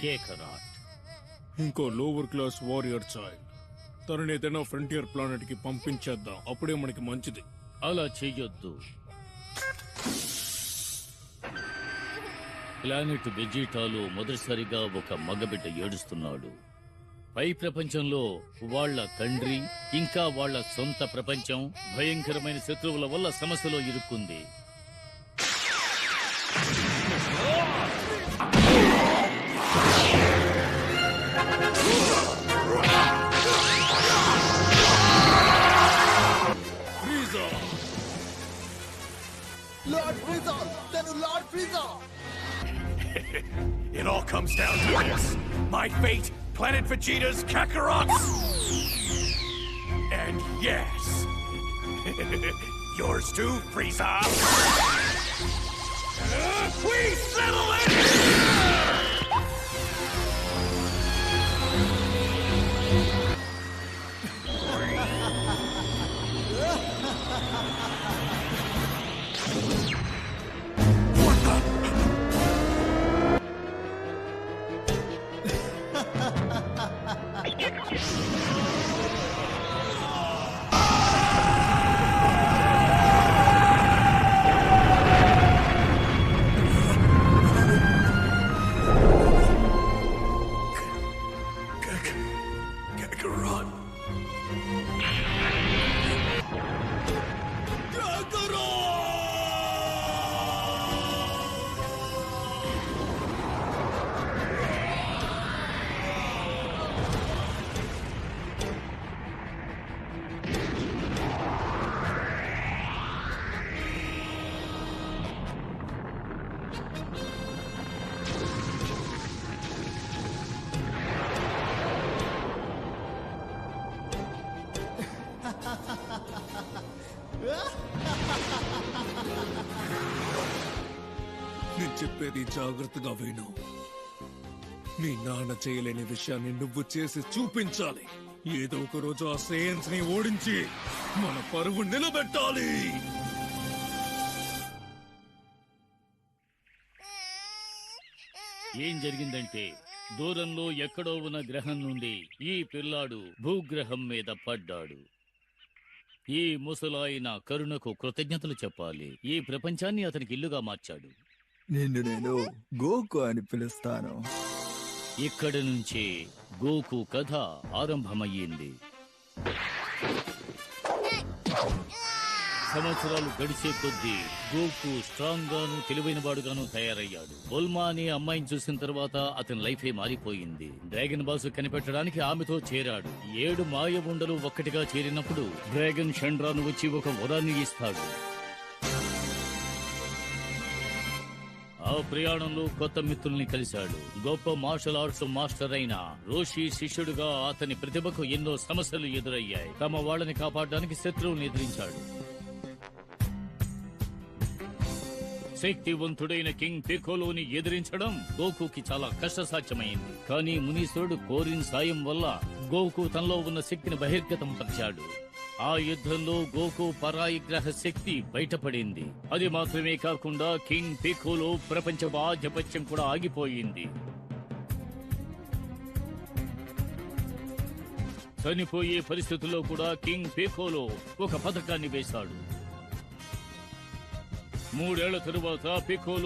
కేకరాట్. ఇంకో lower class warrior child. తనని ఏదైనా ఫ్రంటియర్ ప్లానెట్ కి పంపించేద్దాం, అప్పుడే మనకి మంచిది. అలా చెయ్యొద్దు. ప్లానెట్ వెజిటాలో మొదటిసారిగా ఒక మగబిడ్డ ఏడుస్తున్నాడు. పై ప్రపంచంలో వాళ్ల తండ్రి ఇంకా వాళ్ల సొంత ప్రపంచం భయంకరమైన శత్రువుల వల్ల సమస్యలో ఇరుక్కుంది. It all comes down to this. My fate, Planet Vegeta's Kakarot! And yes, yours too, Frieza! We settle it! నేను చెప్పేది జాగ్రత్తగా విను. మీ నాన్న చేయలేని విషయాన్ని నువ్వు చేసి చూపించాలి. ఏదో ఒక రోజు ఆ సైన్స్ ని ఓడించి మన పరువు నిలబెట్టాలి. ఏం జరిగిందంటే, దూరంలో ఎక్కడో ఉన్న గ్రహం నుండి ఈ పిల్లాడు భూగ్రహం మీద పడ్డాడు. ఈ ముసలాయన కరుణకు కృతజ్ఞతలు చెప్పాలి. ఈ ప్రపంచాన్ని అతనికి ఇల్లుగా మార్చాడు. నిన్ను నేను గోకు అని పిలుస్తాను. ఇక్కడి నుంచే గోకు కథ ఆరంభమయ్యింది. సంవత్సరాలు గడిచే కొద్దీ గోకు స్ట్రాంగ్ గాను తెలివైన వాడుగాను తయారయ్యాడు. బొల్మా అనే అమ్మాయిని చూసిన తర్వాత అతని లైఫే మారిపోయింది. డ్రాగన్ బాసు కనిపెట్టడానికి ఆమెతో చేరాడు. 7 మాయ ఉండలు ఒక్కటిగా చేరినప్పుడు డ్రాగన్ షండ్రాను వచ్చి ఒక వరాన్ని ఇస్తాడు. ఆ ప్రయాణంలో కొత్త మిత్రుల్ని కలిశాడు. గొప్ప మార్షల్ ఆర్ట్స్ మాస్టర్ అయిన రోషి శిష్యుడుగా అతని ప్రతిభకు ఎన్నో సమస్యలు ఎదురయ్యాయి. తమ వాళ్ళని కాపాడడానికి శత్రువుల్ని ఎదిరించాడు. శక్తివంతుడైన కింగ్ పికోలోని ఎదిరించడం గోకుకి చాలా కష్టసాధ్యమైంది. కానీ మునీశ్వరుడు కోరిన సాయం వల్ల గోకు తనలో ఉన్న శక్తిని బహిర్గతం పరిచాడు. ఆ యుద్ధంలో గోకు పరాయి గ్రహ శక్తి బయటపడింది. అది మాత్రమే కాకుండా కింగ్ పికోలో ప్రపంచ ఆధిపత్యం కూడా ఆగిపోయింది. చనిపోయే పరిస్థితుల్లో కూడా కింగ్ పికోలో ఒక పథకాన్ని వేశాడు. 3 ఏళ్ల తరువాత పికోలో